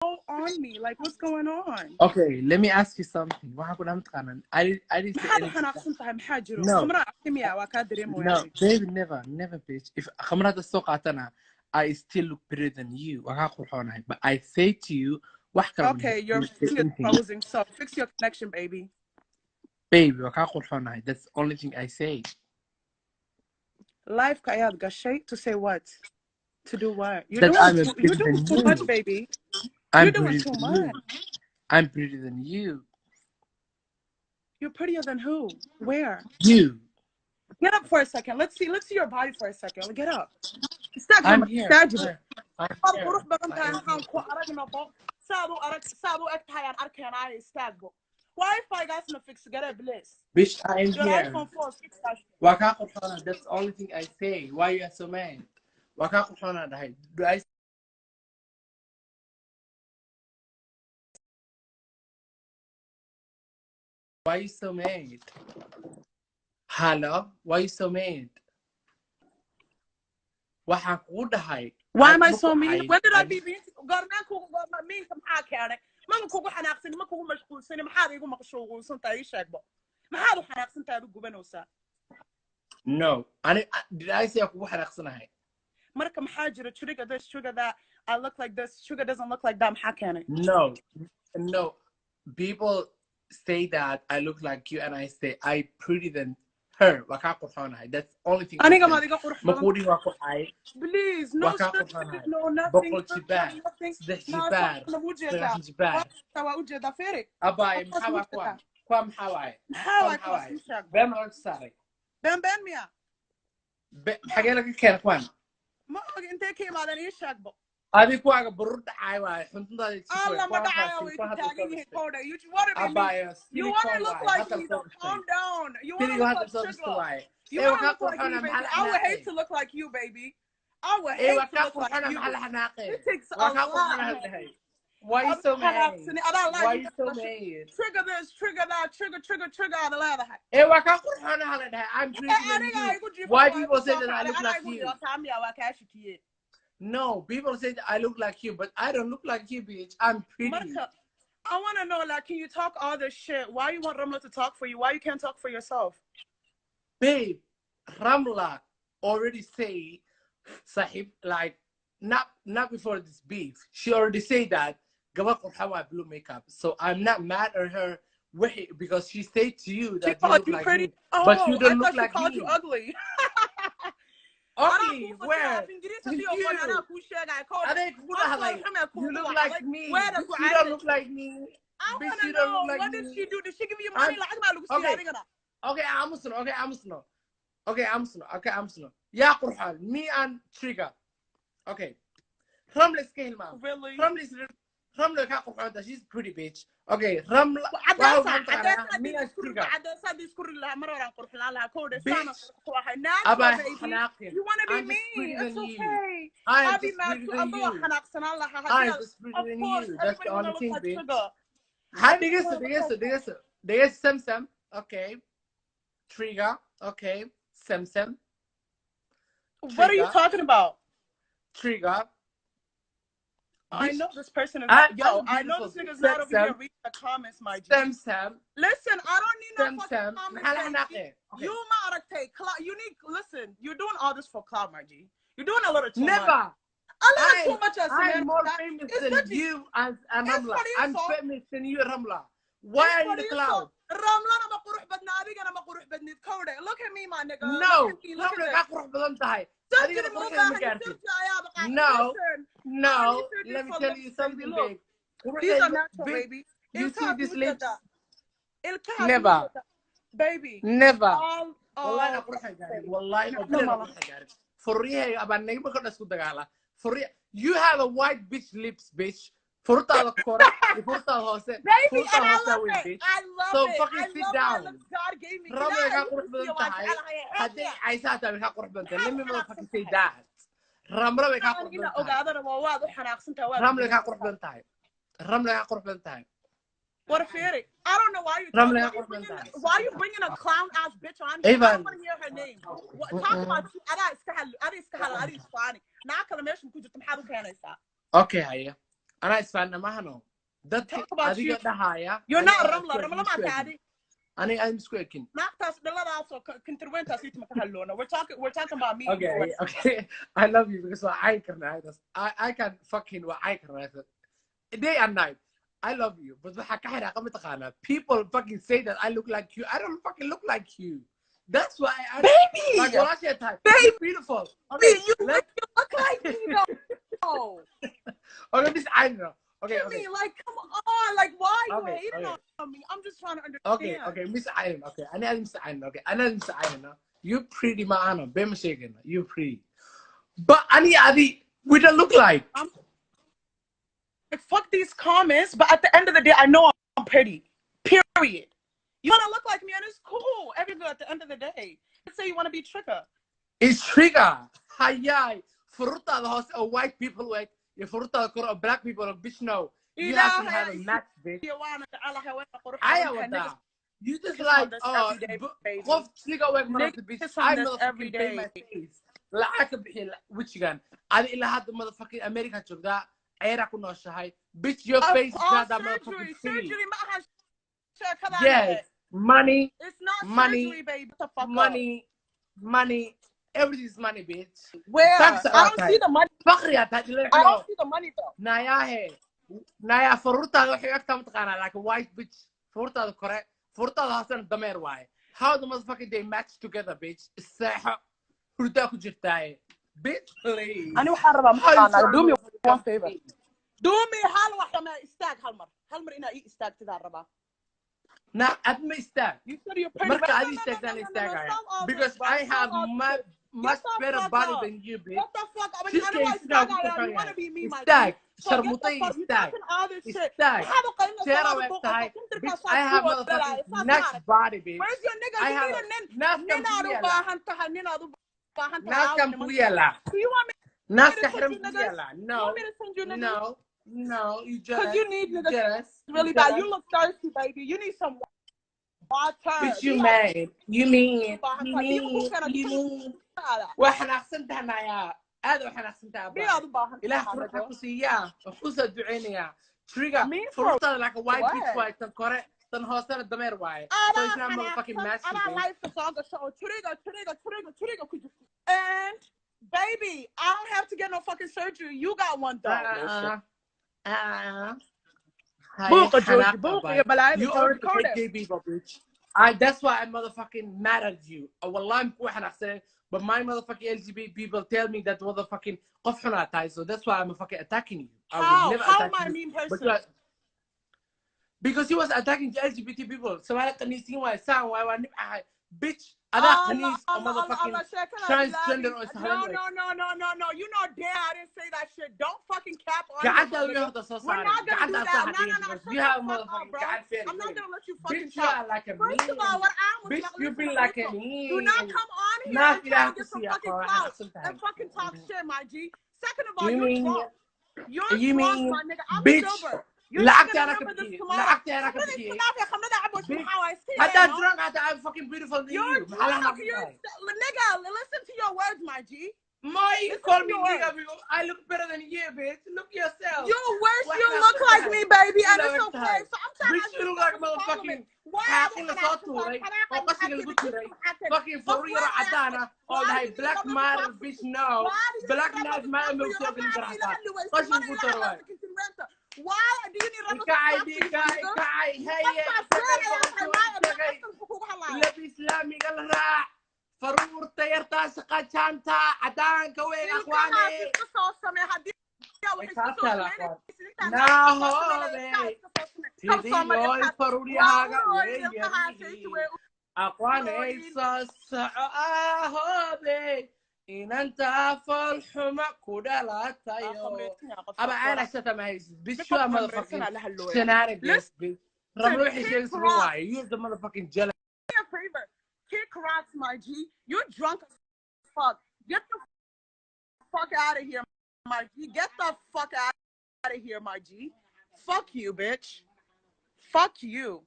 on me. Like, what's going on? Okay, let me ask you something. I didn't say anything. No, no, baby, never, bitch. If khamrada soo qaatana, I still look better than you. But I say to you, okay, your thing is frozen, so fix your connection, baby. Baby, that's the only thing I say. Life kayad gashay to say what? To do what? You're doing too much, baby. You're doing too much. I'm prettier than you. You're prettier than who? Where? You. Get up for a second. Let's see your body for a second. Get up. I'm here. Wi-Fi guys no fix get bliss. Bitch, I'm Your here. iPhone 4 fix that. That's the only thing I say. Why you are so mad? Do I Why you so mad? Hello? Why you so mad? Why am I so mean? When did I be mean? Mean some حكي ما كوكو حناقصني ما كوكو مشغولسني ما حدا يقول ما مشغولسن تاي شاكبو ما حدا حناقصن تاي غوبنوسا. No. Did I say كوكو حناقصناهي؟ مركم حاجة Trigga this, Trigga that. I look like this. Trigga doesn't look like that. حكي No. People say that I look like you, and I say I prettier than her. That's the only thing. Please, no nothing. هذه كواغا برد عايوا حنتنا الله ما دعاوا يتاغي كودا you want to look like me though. Calm down. You want to look like Trigga. You want to look like me, baby. I would hate to look like you, baby. I would hate to look like you. It takes a lot. Why you so mad? Why you so mad? Trigga this, Trigga that, Trigga on the ladder. I'm pretty than you. Why people say that I look like you? No, people say that I look like you, but I don't look like you, bitch. I'm pretty. Marka, I want to know, like, can you talk all this shit? Why you want Ramla to talk for you? Why you can't talk for yourself? Babe, Ramla already say, Sahib, like, not before this beef. She already said that Gabak Hawa blue makeup. So I'm not mad at her because she said to you that you look like pretty. me, but you don't look like me. I thought she called you ugly. Okay, where? You look like me. You don't look like me. I want to know, what did she do? Did she give you money? Okay, I'm sorry. Yeah, Qur'an. Me and Trigga. Okay. Ramla's scale, ma'am. Really? Ramla, she's pretty bitch. Okay, Ramla. Me and Trigga. You want to be mean? It's okay. I'm just prettier than you. That's the only thing, bitch. There's Sam. Okay. Trigga. Okay. Sam. What are you talking about? Trigga. I know this person is not. I know this nigga's not over here reading the comments, my G. Sam. Listen, I don't need no fucking comments. Okay. You need. Listen, you're doing all this for clout, my G. You're doing a little too much. Never. A little too much as I'm more famous than you and Ramla. I'm famous than you, Ramla. Why are you the cloud? Look at me, my nigga. No. No. Let me tell you something, babe. These are natural, baby. You see these lips? Never. Baby. Never. You have a white bitch lips, bitch. Baby, and I love it. I love so it. Fucking sit down. God gave me. Let me fucking say that. What a fairy. I don't know why you bringing a clown ass bitch on here. I don't want to hear her name. Talk about you. Okay, Haya. أنا إسفان مهنو دتك أديك دهايا you're not Ramla ما تعدي I'm squeaking. We're talking about me. Okay. I love you because I can fucking day and night. I love you, but people fucking say that I look like you. I don't fucking look like you. That's why I baby. Like when I say type, baby, beautiful. Okay, you look like me though. Okay, this I know. Okay. Me, like, come on, like, why are you hating on me? I'm just trying to understand. Okay, Miss Iron. Okay, I know Miss Iron. Okay, I know Miss Iron. You pretty man, Bema shaking. You pretty, but Adi, we don't look like. Like, fuck these comments, but at the end of the day, I know I'm pretty. Period. You wanna look like me, and it's cool. Every girl at the end of the day. Let's say you wanna be Trigga. It's Trigga. Hi, Fruta the house of white people like. If Fruta or black people or bitch no. You have to have a match, bitch. You just like Trigga work the bitch. I motherfucking pay my face. Like which gun? I didn't have the motherfucking American job that era kunoshahay. Bitch, your face is not that motherfucking free. Yes, money. It's not money, surgery, baby. Money. Everything is money, bitch. Where? I don't see the money. I don't see the money though. Naya Furuta like a white bitch. Furuta correct. Furuta Hassan Damer why? How the motherfucking they match together, bitch? Furuta kujirtai. Bitch, please. I know how to do me one favor. Do me halwa stag halmar ina eat stag to that raba. Nah, at me stag. You said you're pretty. Because I have much better body than you, bitch. What the fuck? I mean, you want to be me, my stag. Sharmutai stag. Stag. Bitch, I have motherfucking next body, bitch. Where's your nigga? I have Nascam Puyala. Do you want me to send you niggas? No, you just. Because you need niggas really bad. You look thirsty, baby. You need some water. Bitch, you mad. You mean. واحنا احسنتها معايا هذا واحنا احسنتها إله فرحة كوسية وحوسة دعينية Trigga فرصة like a white bitch white correct تنهوسنا الدمير واي so it's not motherfucking match I like the song so Trigga and baby I don't have to get no fucking surgery you got one though you already hate gay people bitch that's why I'm motherfucking mad at you. والله but my motherfucking LGBT people tell me that motherfucking so that's why I'm fucking attacking you. How am I a mean person? Because he was attacking the LGBT people. So I bitch. أنا motherfucking transgender or something. No. You know damn I didn't say that shit. Don't fucking cap on me. We're not gonna do that. No. You have motherfucking I'm not gonna let you fucking bitch, you are like a First of all, what I was bitch, you be like a mean. Do not come on here and try to get some fucking clout and fucking talk shit, my G. Second of all, you're drunk. You're drunk, my nigga. I'm sober. لعبت انا كبكي حتى drunk حتى I'm fucking beautiful than you nigga listen to your words my G you call me nigga I look better than you bitch look yourself you wish you look like me baby and it's okay so I'm trying bitch you look like motherfucking حاقين صوتوري وقصي القطوري fucking فريرة عدانة all هاي black matter bitch no black lives matter ملوكيوك الجرحة قصي القطوري why do you need to الإسلامي قال راح فرور طيرتا سقا شانتا عدان كوين أخواني ناهو فروري هاقا أخواني ساسعو إن أنت فالحما كودا لا تايو أبا أنا شتمهيس بشو motherfucking shenanigans رموحي شيء اسمه you the motherfucking jealous Kid Qurux, my G, you're drunk as fuck. Get the fuck out of here, my G. Get the fuck out of here, my G. Fuck you, bitch. Fuck you.